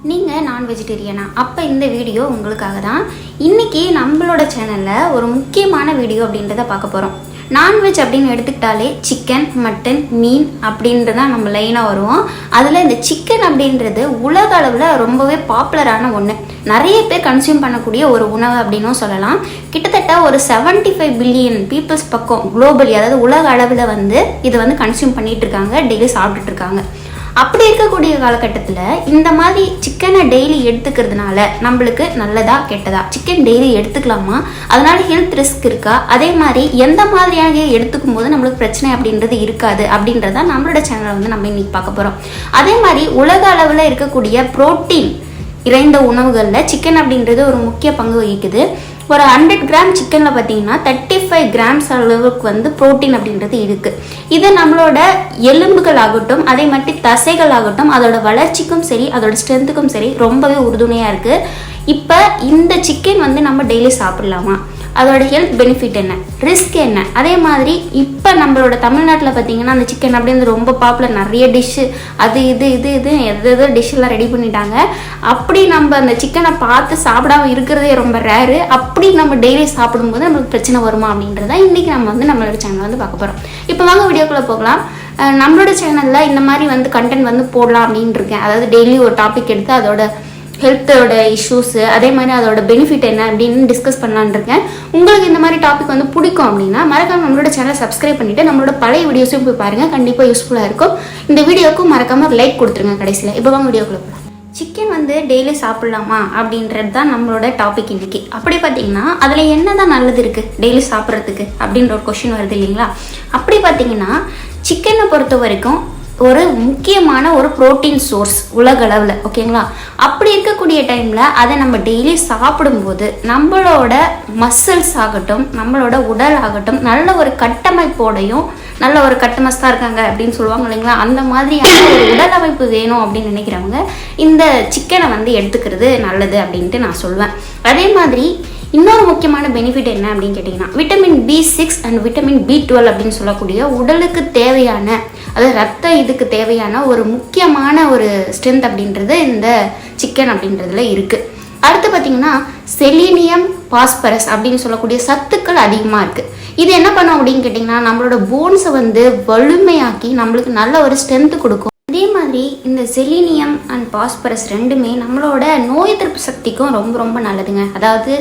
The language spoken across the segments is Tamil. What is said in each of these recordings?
நீங்கள் நான் வெஜிடேரியனா? அப்போ இந்த வீடியோ உங்களுக்காக தான். இன்றைக்கி நம்மளோட சேனலில் ஒரு முக்கியமான வீடியோ அப்படின்றத பார்க்க போகிறோம். நான்வெஜ் அப்படின்னு எடுத்துக்கிட்டாலே சிக்கன், மட்டன், மீன் அப்படின்றது தான் நம்ம லைனாக வருவோம். அதில் இந்த சிக்கன் அப்படின்றது உலக அளவில் ரொம்பவே பாப்புலரான ஒன்று. நிறைய பேர் கன்சியூம் பண்ணக்கூடிய ஒரு உணவு அப்படின்னும் சொல்லலாம். கிட்டத்தட்ட ஒரு 75 பில்லியன் பீப்புள்ஸ் பக்கம் குளோபலி, அதாவது உலக அளவில் இதை கன்சியூம் பண்ணிகிட்டு இருக்காங்க, டெய்லி சாப்பிட்டுட்டு இருக்காங்க. அப்படி இருக்கக்கூடிய காலகட்டத்தில் இந்த மாதிரி சிக்கனை டெய்லி எடுத்துக்கிறதுனால நம்மளுக்கு நல்லதா கெட்டதா? சிக்கன் டெய்லி எடுத்துக்கலாமா? அதனால ஹெல்த் ரிஸ்க் இருக்கா? அதே மாதிரி எந்த மாதிரியாக எடுத்துக்கும் போது நம்மளுக்கு பிரச்சனை அப்படின்றது இருக்காது அப்படின்றத நம்மளோட சேனலை நம்ம இன்னைக்கு பார்க்க போகிறோம். அதே மாதிரி உலக அளவில் இருக்கக்கூடிய புரோட்டீன் இறைந்த உணவுகளில் சிக்கன் அப்படின்றது ஒரு முக்கிய பங்கு வகிக்குது. ஒரு 100 கிராம் சிக்கனில் பார்த்தீங்கன்னா 35 கிராம்ஸ் அளவுக்கு புரோட்டீன் அப்படின்றது இருக்குது. இது நம்மளோட எலும்புகள் ஆகட்டும், அதே மாதிரி தசைகள் ஆகட்டும், அதோட வளர்ச்சிக்கும் சரி, அதோட ஸ்ட்ரென்த்துக்கும் சரி ரொம்பவே உறுதுணையாக இருக்குது. இப்போ இந்த சிக்கன் நம்ம டெய்லி சாப்பிடலாமா? அதோட ஹெல்த் பெனிஃபிட் என்ன, ரிஸ்க் என்ன? அதே மாதிரி இப்போ நம்மளோட தமிழ்நாட்டில் பார்த்தீங்கன்னா அந்த சிக்கன் அப்படின்றது ரொம்ப பாப்புலர். நிறைய டிஷ்ஷு அது எது டிஷ்ஷெல்லாம் ரெடி பண்ணிட்டாங்க. அப்படி நம்ம அந்த சிக்கனை பார்த்து சாப்பிடாம இருக்கிறதே ரொம்ப ரேரு. அப்படி நம்ம டெய்லி சாப்பிடும்போது நம்மளுக்கு பிரச்சனை வருமா அப்படின்றத இன்றைக்கி நம்ம நம்மளோட சேனல் பார்க்க போகிறோம். இப்போ வாங்க வீடியோக்குள்ளே போகலாம். நம்மளோட சேனலில் இந்த மாதிரி கண்டென்ட் போடலாம் அப்படின்னு இருக்கேன். அதாவது டெய்லி ஒரு டாபிக் எடுத்து அதோட ஹெல்த்தோட இஷ்யூஸு, அதே மாதிரி அதோட பெனிஃபிட் என்ன அப்படின்னு டிஸ்கஸ் பண்ணலான்னு இருக்கேன். உங்களுக்கு இந்த மாதிரி டாபிக் பிடிக்கும் அப்படின்னா மறக்காமல் நம்மளோட சேனலை சப்ஸ்கிரைப் பண்ணிவிட்டு நம்மளோட பழைய வீடியோஸையும் போய் பாருங்கள். கண்டிப்பாக யூஸ்ஃபுல்லாக இருக்கும். இந்த வீடியோக்கும் மறக்காமல் லைக் கொடுத்துருங்க கடைசியில். இப்போ வாங்க வீடியோக்குள்ள போகலாம். சிக்கன் டெய்லி சாப்பிட்லாமா அப்படின்றது தான் நம்மளோட டாபிக் இன்றைக்கி. அப்படி பார்த்தீங்கன்னா அதில் என்ன தான் நல்லது இருக்குது டெய்லி சாப்பிட்றதுக்கு அப்படின்ற ஒரு கொஷின் வருது இல்லைங்களா? அப்படி பார்த்தீங்கன்னா சிக்கனை பொறுத்த வரைக்கும் ஒரு முக்கியமான ஒரு புரோட்டீன் சோர்ஸ் உலகளவில், ஓகேங்களா? அப்படி இருக்கக்கூடிய டைமில் அதை நம்ம டெய்லி சாப்பிடும்போது நம்மளோட மசில்ஸ் ஆகட்டும், நம்மளோட உடல் ஆகட்டும் நல்ல ஒரு கட்டமைப்போடையும், நல்ல ஒரு கட்டமஸ்தாக இருக்காங்க அப்படின்னு சொல்லுவாங்க இல்லைங்களா? அந்த மாதிரியான ஒரு உடல் அமைப்பு வேணும் அப்படின்னு நினைக்கிறவங்க இந்த சிக்கனை எடுத்துக்கிறது நல்லது அப்படின்ட்டு நான் சொல்லுவேன். அதே மாதிரி இன்னொரு முக்கியமான பெனிஃபிட் என்ன அப்படின்னு கேட்டிங்கன்னா vitamin B6 and vitamin B12 அப்படின்னு சொல்லக்கூடிய உடலுக்கு தேவையான, அதாவது ரத்த இதுக்கு தேவையான ஒரு முக்கியமான ஒரு ஸ்ட்ரென்த் அப்படின்றது இந்த சிக்கன் அப்படின்றதுல இருக்குது. அடுத்து பார்த்திங்கன்னா செலீனியம், பாஸ்பரஸ் அப்படின்னு சொல்லக்கூடிய சத்துக்கள் அதிகமாக இருக்குது. இது என்ன பண்ணும் அப்படின்னு கேட்டிங்கன்னா நம்மளோட போன்ஸை வலிமையாக்கி நம்மளுக்கு நல்ல ஒரு ஸ்ட்ரென்த்து கொடுக்கும். அதே மாதிரி இந்த செலீனியம் அண்ட் பாஸ்பரஸ் ரெண்டுமே நம்மளோட நோய் எதிர்ப்பு சக்திக்கும் ரொம்ப ரொம்ப நல்லதுங்க. அதாவது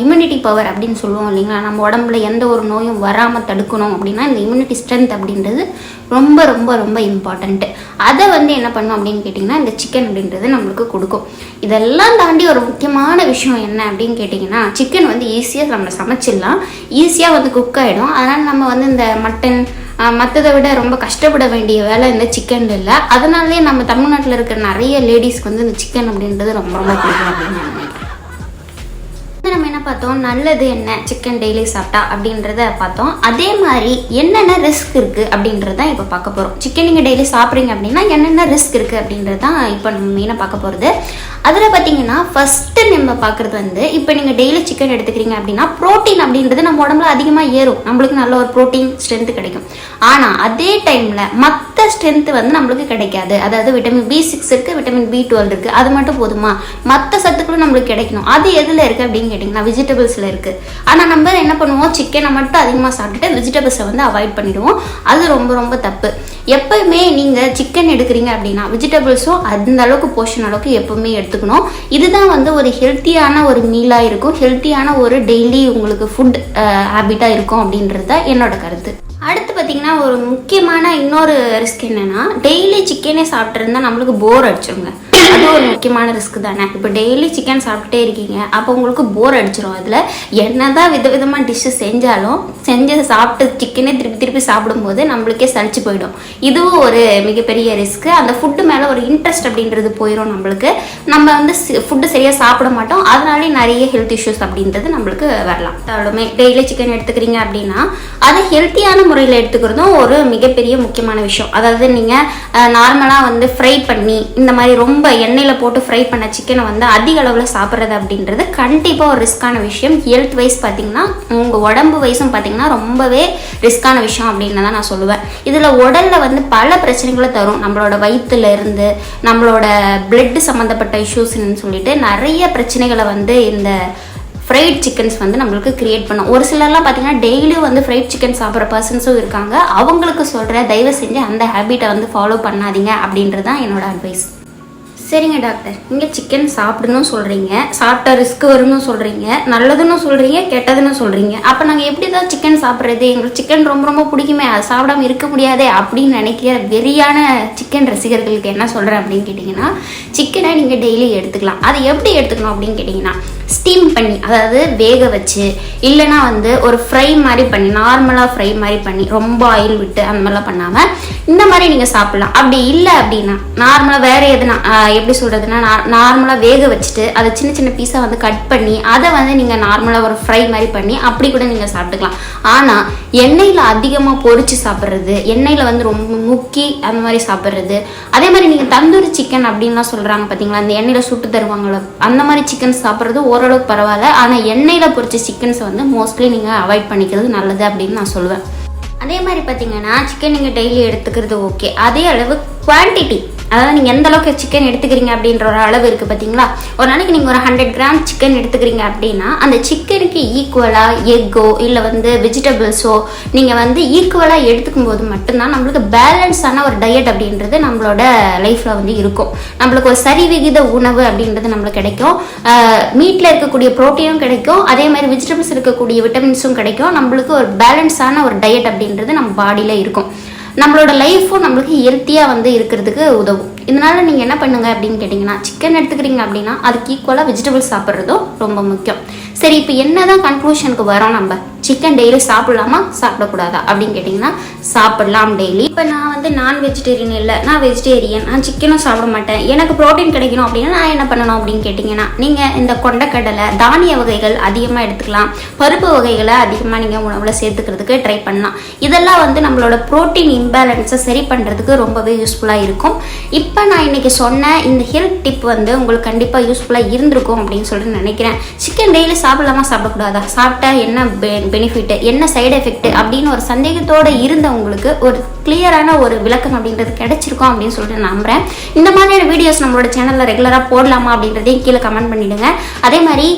இம்யூனிட்டி பவர் அப்படின்னு சொல்லுவோம் இல்லைங்களா? நம்ம உடம்புல எந்த ஒரு நோயும் வராமல் தடுக்கணும் அப்படின்னா இந்த இம்யூனிட்டி ஸ்ட்ரென்த் அப்படின்றது ரொம்ப ரொம்ப ரொம்ப இம்பார்ட்டண்ட்டு. அதை என்ன பண்ணும் அப்படின்னு கேட்டிங்கன்னா இந்த சிக்கன் அப்படின்றது நம்மளுக்கு கொடுக்கும். இதெல்லாம் தாண்டி ஒரு முக்கியமான விஷயம் என்ன அப்படின்னு கேட்டிங்கன்னா சிக்கன் ஈஸியாக நம்ம சமைச்சிடலாம், ஈஸியாக குக் ஆகிடும். அதனால் நம்ம இந்த மட்டன் மற்றதை விட ரொம்ப கஷ்டப்பட வேண்டிய வேலை இந்த சிக்கன் இல்லை. அதனாலே நம்ம தமிழ்நாட்டில் இருக்கிற நிறைய லேடிஸ்க்கு இந்த சிக்கன் அப்படின்றது ரொம்ப ரொம்ப பிடிக்கும் அப்படின்னு நான் நினைக்கிறேன். நம்ம என்ன பார்த்தோம், நல்லது என்ன சிக்கன் டெய்லி சாப்பிட்டா அப்படின்றத பார்த்தோம். அதே மாதிரி என்னென்ன ரிஸ்க் இருக்குது அப்படின்றதான் இப்போ பார்க்க போகிறோம். சிக்கன் நீங்கள் டெய்லி சாப்பிட்றீங்க அப்படின்னா என்னென்ன ரிஸ்க் இருக்குது அப்படின்றது தான் இப்போ நம்ம மெயினாக பார்க்க போகிறது. அதில் பார்த்தீங்கன்னா ஃபஸ்ட்டு நம்ம பார்க்குறது இப்போ நீங்கள் டெய்லி சிக்கன் எடுத்துக்கிறீங்க அப்படின்னா ப்ரோட்டீன் அப்படின்றது நம்ம உடம்புல அதிகமாக ஏறும், நம்மளுக்கு நல்ல ஒரு ப்ரோட்டீன் ஸ்ட்ரென்த்து கிடைக்கும். ஆனால் அதே டைமில் மற்ற ஸ்ட்ரென்த்து நம்மளுக்கு கிடைக்காது. அதாவது விட்டமின் B6 இருக்குது, விட்டமின் B12 இருக்குது, அது மட்டும் போதுமா? மற்ற சத்துக்களும் நம்மளுக்கு கிடைக்கணும். அது எதில் இருக்குது அப்படின்னு கேட்டிங்கன்னா வெஜிடபிள்ஸில் இருக்குது. ஆனால் நம்ம என்ன பண்ணுவோம், சிக்கனை மட்டும் அதிகமாக சாப்பிட்டுட்டு வெஜிடபிள்ஸை அவாய்ட் பண்ணிடுவோம். அது ரொம்ப ரொம்ப தப்பு. எப்பவுமே நீங்கள் சிக்கன் எடுக்கிறீங்க அப்படின்னா வெஜிடபிள்ஸும் அந்த அளவுக்கு போர்ஷன் அளவுக்கு எப்பவுமே எடுத்துக்கணும். இதுதான் ஒரு ஹெல்த்தியான ஒரு மீலாக இருக்கும், ஹெல்த்தியான ஒரு டெய்லி உங்களுக்கு ஃபுட் ஹேபிட்டாக இருக்கும் அப்படின்றது தான் என்னோட கருத்து. அடுத்து பார்த்தீங்கன்னா ஒரு முக்கியமான இன்னொரு ரிஸ்க் என்னென்னா டெய்லி சிக்கனே சாப்பிட்ருந்தா நம்மளுக்கு போர் அடிச்சிருங்க. அது ஒரு முக்கியமான ரிஸ்க் தானே. இப்போ டெய்லி சிக்கன் சாப்பிட்டுட்டே இருக்கீங்க, அப்போ உங்களுக்கு போர் அடிச்சிடும். அதில் என்ன தான் விதவிதமாக டிஷ்ஷு செஞ்சாலும் சாப்பிட்டு சிக்கனே திருப்பி சாப்பிடும்போது நம்மளுக்கே சளிச்சு போயிடும். இதுவும் ஒரு மிகப்பெரிய ரிஸ்க்கு. அந்த ஃபுட்டு மேலே ஒரு இன்ட்ரெஸ்ட் அப்படின்றது போயிடும் நம்மளுக்கு. நம்ம ஃபுட்டு சரியாக சாப்பிட மாட்டோம். அதனாலே நிறைய ஹெல்த் இஷ்யூஸ் அப்படின்றது நம்மளுக்கு வரலாம். தாலுமே டெய்லி சிக்கன் எடுத்துக்கிறீங்க அப்படின்னா அதை ஹெல்த்தியான முறையில் எடுத்துக்கிறதும் ஒரு மிகப்பெரிய முக்கியமான விஷயம். அதாவது நீங்கள் நார்மலாக ஃப்ரை பண்ணி இந்த மாதிரி ரொம்ப எண்ணெய் எண்ணெயில் போட்டு ஃப்ரை பண்ண சிக்கனை வந்து அதிக அளவில் சாப்பிட்றது அப்படின்றது கண்டிப்பாக ஒரு ரிஸ்க்கான விஷயம். ஹெல்த் வைஸ் பார்த்திங்கன்னா உங்கள் உடம்பு வைஸும் பார்த்திங்கன்னா ரொம்பவே ரிஸ்க்கான விஷயம் அப்படின்னு தான் நான் சொல்லுவேன். இதில் உடலில் வந்து பல பிரச்சனைகளை தரும். நம்மளோட வயிற்றுல இருந்து நம்மளோட பிளட் சம்மந்தப்பட்ட இஷ்யூஸ்ன்னு சொல்லிட்டு நிறைய பிரச்சனைகளை வந்து இந்த ஃப்ரைட் சிக்கன்ஸ் வந்து நம்மளுக்கு கிரியேட் பண்ணும். ஒரு சிலர்லாம் பார்த்தீங்கன்னா டெய்லியும் வந்து ஃப்ரைட் சிக்கன் சாப்பிட்ற பர்சன்ஸும் இருக்காங்க. அவங்களுக்கு சொல்கிற தயவு செஞ்சு அந்த ஹேபிட்டை வந்து ஃபாலோ பண்ணாதீங்க அப்படின்றது தான் என்னோட அட்வைஸ். சரிங்க டாக்டர், இங்கே சிக்கன் சாப்பிடணும் சொல்கிறீங்க, சாப்பிட்டா ரிஸ்க் வரும்னு சொல்கிறீங்க, நல்லதுன்னு சொல்கிறீங்க, கெட்டதுன்னு சொல்கிறீங்க. அப்போ நாங்கள் எப்படி தான் சிக்கன் சாப்பிட்றது? எங்களுக்கு சிக்கன் ரொம்ப ரொம்ப பிடிக்குமே, அது சாப்பிடாம இருக்க முடியாதே அப்படின்னு நினைக்கிற வெறியான சிக்கன் ரசிகர்களுக்கு என்ன சொல்கிறேன் அப்படின்னு கேட்டிங்கன்னா, சிக்கனை நீங்கள் டெய்லி எடுத்துக்கலாம். அது எப்படி எடுத்துக்கணும் அப்படின்னு கேட்டிங்கன்னா, ஸ்டீம் பண்ணி, அதாவது வேக வச்சு, இல்லைனா வந்து ஒரு ஃப்ரை மாதிரி பண்ணி, நார்மலாக ஃப்ரை மாதிரி பண்ணி, ரொம்ப ஆயில் விட்டு அந்த மாதிரிலாம் பண்ணாமல் இந்த மாதிரி நீங்கள் சாப்பிட்லாம். அப்படி இல்லை அப்படின்னா நார்மலாக வேறு எதுனா எப்படி சொல்கிறதுனா, நார்மலாக வேக வச்சுட்டு அதை சின்ன சின்ன பீஸாக வந்து கட் பண்ணி அதை வந்து நீங்கள் நார்மலாக ஒரு ஃப்ரை மாதிரி பண்ணி அப்படி கூட நீங்கள் சாப்பிட்டுக்கலாம். ஆனால் எண்ணெயில் அதிகமாக பொரிச்சு சாப்பிட்றது, எண்ணெயில் வந்து ரொம்ப முக்கி அந்த மாதிரி சாப்பிட்றது, அதே மாதிரி நீங்கள் தந்தூரி சிக்கன் அப்படின்லாம் சொல்கிறாங்க பார்த்தீங்களா, அந்த எண்ணெயில் சுட்டு தருவாங்களோ அந்த மாதிரி சிக்கன் சாப்பிட்றது ஓரளவுக்கு பரவாயில்ல. ஆனால் எண்ணெயில் பொரிச்ச சிக்கன்ஸை வந்து மோஸ்ட்லி நீங்கள் அவாய்ட் பண்ணிக்கிறது நல்லது அப்படின்னு நான் சொல்லுவேன். அதே மாதிரி பார்த்தீங்கன்னா சிக்கன் நீங்கள் டெய்லி எடுத்துக்கிறது ஓகே, அதே அளவு குவான்டிட்டி, அதாவது நீங்கள் எந்த அளவுக்கு சிக்கன் எடுத்துக்கிறீங்க அப்படின்ற ஒரு அளவு இருக்குது பார்த்தீங்களா. ஒரு நாளைக்கு நீங்கள் ஒரு 100 கிராம் சிக்கன் எடுத்துக்கிறீங்க அப்படின்னா அந்த சிக்கனுக்கு ஈக்குவலாக எக்கோ இல்லை வந்து வெஜிடபிள்ஸோ நீங்கள் வந்து ஈக்குவலாக எடுத்துக்கும் போது மட்டும்தான் நம்மளுக்கு பேலன்ஸான ஒரு டயட் அப்படின்றது நம்மளோட லைஃப்பில் வந்து இருக்கும். நம்மளுக்கு ஒரு சரிவிகித உணவு அப்படின்றது நம்மளுக்கு கிடைக்கும். மீட்டில் இருக்கக்கூடிய ப்ரோட்டீனும் கிடைக்கும், அதே மாதிரி வெஜிடபிள்ஸ் இருக்கக்கூடிய விட்டமின்ஸும் கிடைக்கும். நம்மளுக்கு ஒரு பேலன்ஸான ஒரு டயட் அப்படின்றது நம்ம பாடியில் இருக்கும். நம்மளோட லைஃப்பும் நம்மளுக்கு ஹெல்த்தியாக வந்து இருக்கிறதுக்கு உதவும். இதனால் நீங்கள் என்ன பண்ணுங்கள் அப்படின்னு கேட்டிங்கன்னா, சிக்கன் எடுத்துக்கிறீங்க அப்படின்னா அதுக்கு ஈக்குவலாக வெஜிடபிள்ஸ் சாப்பிட்றதும் ரொம்ப முக்கியம். சரி, இப்போ என்ன தான் கன்க்ளூஷனுக்கு வரோம், நம்ம சிக்கன் டெய்லி சாப்பிடலாமா சாப்பிடக்கூடாதா அப்படின்னு கேட்டிங்கன்னா சாப்பிடலாம் டெய்லி. இப்போ நான் வந்து நான் வெஜிடேரியன் இல்லை, நான் வெஜிடேரியன், நான் சிக்கனும் சாப்பிட மாட்டேன், எனக்கு ப்ரோட்டீன் கிடைக்கணும் அப்படின்னா நான் என்ன பண்ணணும் அப்படின்னு கேட்டிங்கன்னா, நீங்கள் இந்த கொண்டைக்கடலை, தானிய வகைகள் அதிகமாக எடுத்துக்கலாம், பருப்பு வகைகளை அதிகமாக நீங்கள் உணவில் சேர்த்துக்கிறதுக்கு ட்ரை பண்ணலாம். இதெல்லாம் வந்து நம்மளோட ப்ரோட்டீன் இம்பேலன்ஸை சரி பண்ணுறதுக்கு ரொம்பவே யூஸ்ஃபுல்லாக இருக்கும். இப்போ நான் இன்றைக்கி சொன்ன இந்த ஹெல்த் டிப் வந்து உங்களுக்கு கண்டிப்பாக யூஸ்ஃபுல்லாக இருந்திருக்கும் அப்படின்னு சொல்லிட்டு நினைக்கிறேன். சிக்கன் டெய்லி சாப்பிடலாமா சாப்பிடக்கூடாதா, சாப்பிட்டா என்ன பெனிஃபிட், என்ன சைடு எஃபெக்ட் அப்படின்னு ஒரு சந்தேகத்தோடு இருந்தவங்களுக்கு ஒரு கிளியரான ஒரு விளக்கம் அப்படின்றது கிடைச்சிருக்கும் அப்படின்னு சொல்லிட்டு நம்புறேன். இந்த மாதிரியான வீடியோஸ் நம்மளோட சேனலில் ரெகுலராக போடலாமா அப்படின்றதையும் கீழே கமெண்ட் பண்ணிவிடுங்க. அதே மாதிரி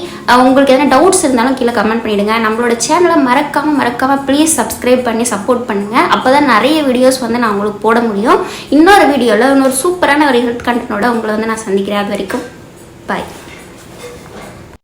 உங்களுக்கு எதனா டவுட்ஸ் இருந்தாலும் கீழே கமெண்ட் பண்ணிவிடுங்க. நம்மளோட சேனலை மறக்காமல் ப்ளீஸ் சப்ஸ்கிரைப் பண்ணி சப்போர்ட் பண்ணுங்கள். அப்போ தான் நிறைய வீடியோஸ் வந்து நான் உங்களுக்கு போட முடியும். இன்னொரு வீடியோவில் இன்னொரு சூப்பரான ஒரு ஹெல்த் கண்டென்ட்டோட உங்களை வந்து நான் சந்திக்கிறேன். அது வரைக்கும் பாய்.